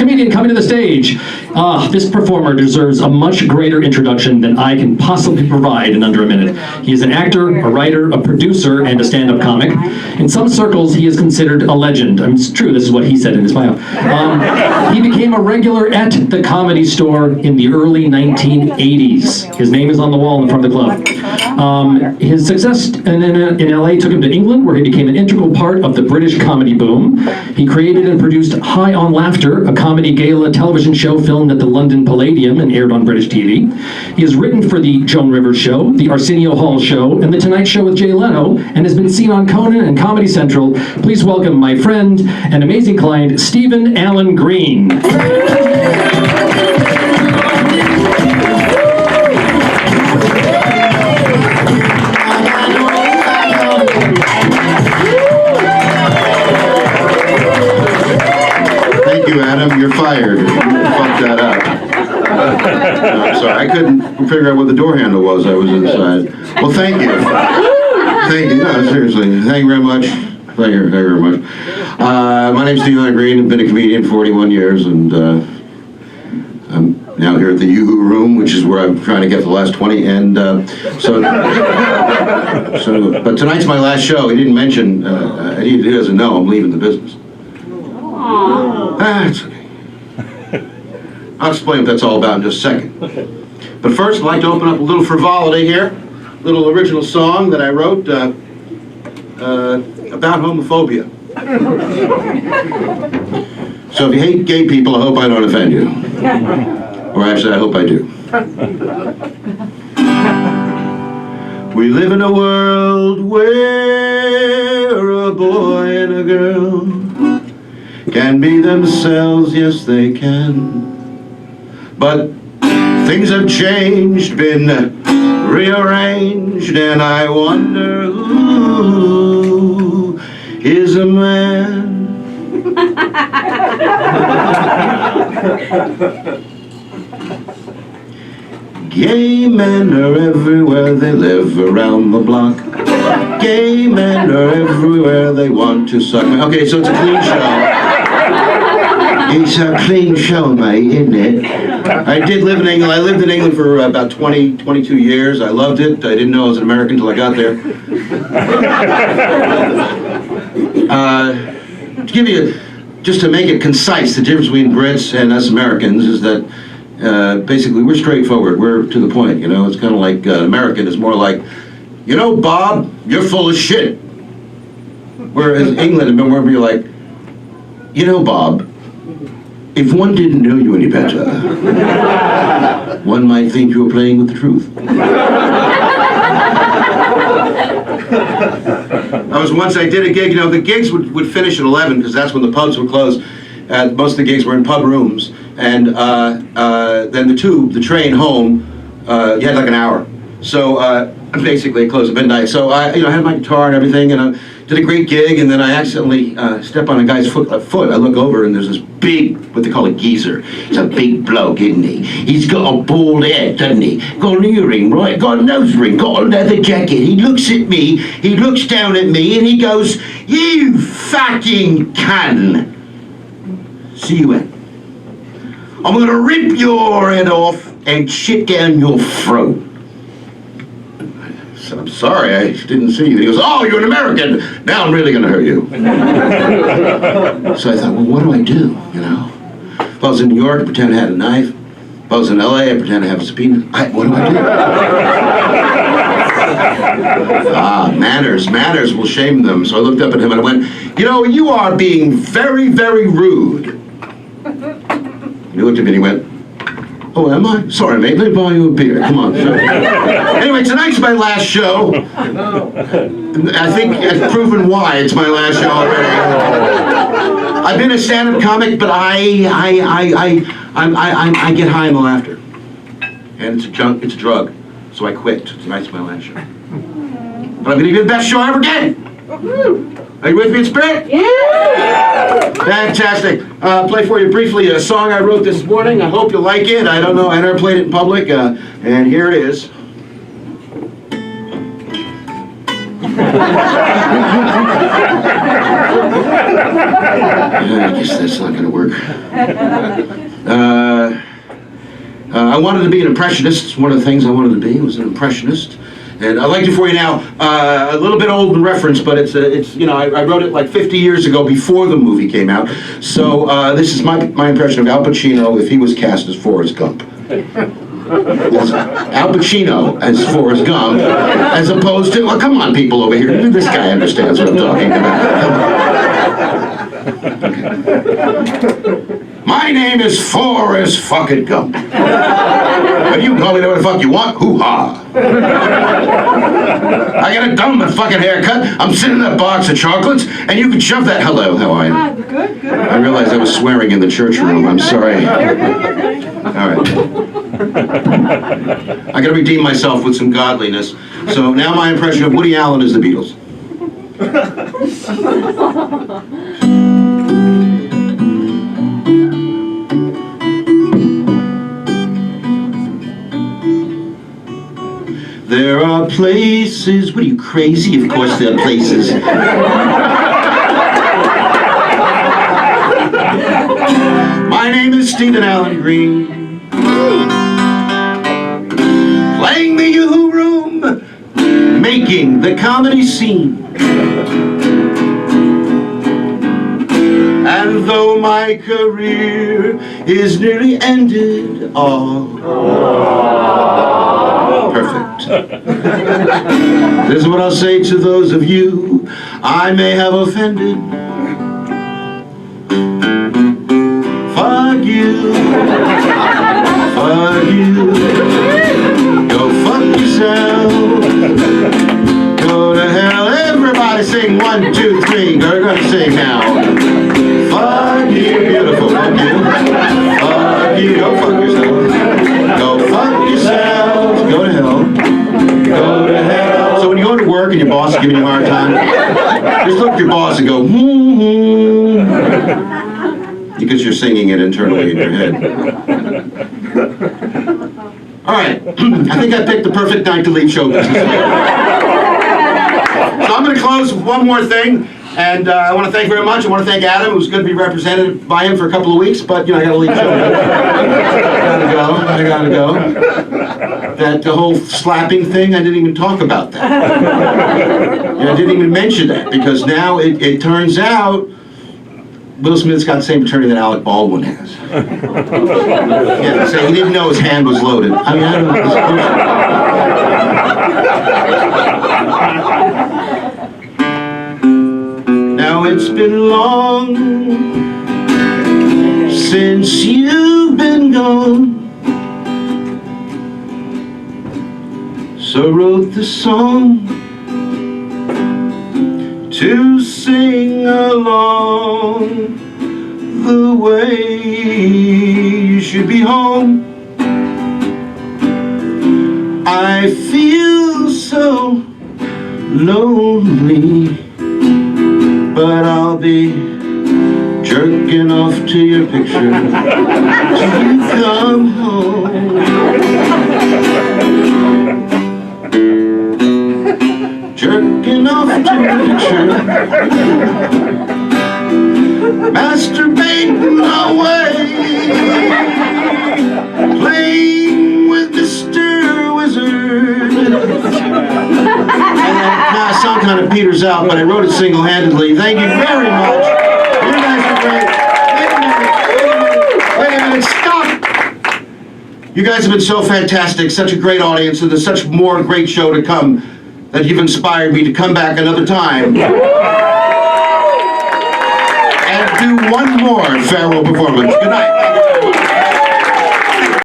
comedian coming to the stage. This performer deserves a much greater introduction than I can possibly provide in under a minute. He is an actor, a writer, a producer, and a stand-up comic. In some circles, he is considered a legend. I mean, it's true, this is what he said in his bio. He became a regular at the Comedy Store in the early 1980s. His name is on the wall in front of the club. His success in LA took him to England, where he became an integral part of the British comedy boom. He created and produced High on Laughter, a comedy gala television show filmed at the London Palladium and aired on British TV. He has written for The Joan Rivers Show, The Arsenio Hall Show, and The Tonight Show with Jay Leno, and has been seen on Conan and Comedy Central. Please welcome my friend and amazing client, Stephen Allen Green. Thank you, Adam. You're fired. You fucked that up. I'm sorry. I couldn't figure out what the door handle was. I was inside. Well, thank you. Thank you. No, seriously. Thank you very much. Thank you very much. My name's Stephen Allen Green. I've been a comedian for 41 years, and I'm now here at the Yoo-Hoo Room, which is where I'm trying to get the last 20. And but tonight's my last show. He didn't mention. He doesn't know I'm leaving the business. It's okay. I'll explain what that's all about in just a second. But first, I'd like to open up a little frivolity here. A little original song that I wrote about homophobia. So if you hate gay people, I hope I don't offend you. Or actually, I hope I do. We live in a world where a boy and a girl can be themselves, yes they can. But things have changed, been rearranged, and I wonder who is a man. Gay men are everywhere, they live around the block. Gay men are everywhere, they want to suck. Okay, so it's a clean show. It's a clean show, mate, isn't it? I did live in England. I lived in England for about 22 years. I loved it. I didn't know I was an American until I got there. To give you, just to make it concise, the difference between Brits and us Americans is that basically we're straightforward. We're to the point, you know. It's kind of like American is more like, you know, Bob, you're full of shit. Whereas England, remember, you're like, you know, Bob, if one didn't know you any better, one might think you were playing with the truth. I did a gig, you know, the gigs would finish at 11 because that's when the pubs would close. Most of the gigs were in pub rooms, and then the train home, you had like an hour. So basically it closed at midnight. So I had my guitar and everything, and I did a great gig, and then I accidentally step on a guy's foot. I look over, and there's this big, what they call a geezer. He's a big bloke, isn't he? He's got a bald head, doesn't he? Got an earring, right? Got a nose ring, got a leather jacket. He looks at me, he looks down at me, and he goes, "You fucking cunt. See you in. I'm gonna rip your head off and shit down your throat." I said, "I'm sorry, I didn't see you." He goes, "Oh, you're an American. Now I'm really gonna hurt you." So I thought, well, what do I do, you know? If I was in New York, I pretend I had a knife. If I was in LA, I pretend I have a subpoena. What do I do? Manners will shame them. So I looked up at him and I went, "You know, you are being very, very rude." He looked at me and he went, "Oh, am I? Sorry, mate, let me buy you a beer. Come on." Anyway, tonight's my last show. I think I've proven why it's my last show already. I've been a stand-up comic, but I get high on the laughter. And it's a drug. So I quit. Tonight's my last show. But I'm gonna do the best show I ever did. Are you with me in spirit? Yeah! Fantastic. Play for you briefly a song I wrote this morning. I hope you like it. I don't know, I never played it in public. And here it is. I guess that's not going to work. I wanted to be an impressionist. It's one of the things I wanted to be, was an impressionist. And I'd like to for you now, a little bit old in reference, but it's you know, I wrote it like 50 years ago before the movie came out. So this is my impression of Al Pacino if he was cast as Forrest Gump. Al Pacino as Forrest Gump, as opposed to, well, come on, people over here. This guy understands what I'm talking about. My name is Forrest fucking Gump. But you can call me whatever the fuck you want. Hoo-ha. I got a dumb fucking haircut. I'm sitting in a box of chocolates, and you can shove that. Hello, how are you? Good, good. I realized I was swearing in the church room. I'm sorry. All right. I gotta redeem myself with some godliness. So now my impression of Woody Allen is the Beatles. There are places. What are you, crazy? Of course there are places. My name is Stephen Allen Green. Playing the Yoo-Hoo Room, making the comedy scene. And though my career is nearly ended, perfect. This is what I'll say to those of you I may have offended. Fuck you. Fuck you. Go fuck yourself. Go to hell. Everybody sing 1, 2, 3. We're gonna sing now. Fuck you. Beautiful. Fuck you. Fuck you. Go fuck yourself. Go fuck yourself. Go to hell. Go to hell. So when you go to work and your boss is giving you a hard time, just look at your boss and go, because you're singing it internally in your head. All right, I think I picked the perfect night to leave show business. So I'm going to close with one more thing, and I want to thank very much. I want to thank Adam, who's going to be represented by him for a couple of weeks, but you know, I got to leave show business. I gotta go. That the whole slapping thing, I didn't even talk about that. I didn't even mention that, because now it turns out Will Smith's got the same attorney that Alec Baldwin has. Yeah, so he didn't know his hand was loaded. I mean, I don't know. Now it's been long since you've been gone, so I wrote this song to sing along the way. You should be home. I feel so lonely, but I'll be jerking off to your picture till you come home. Jerking off to your picture, masturbating away, playing with Mr. Wizard. Now I sound kind of peters out, but I wrote it single-handedly. Thank you very much. You guys are great. Wait a minute, stop! You guys have been so fantastic, such a great audience, and there's such more great show to come, that you've inspired me to come back another time and do one more farewell performance. Good night.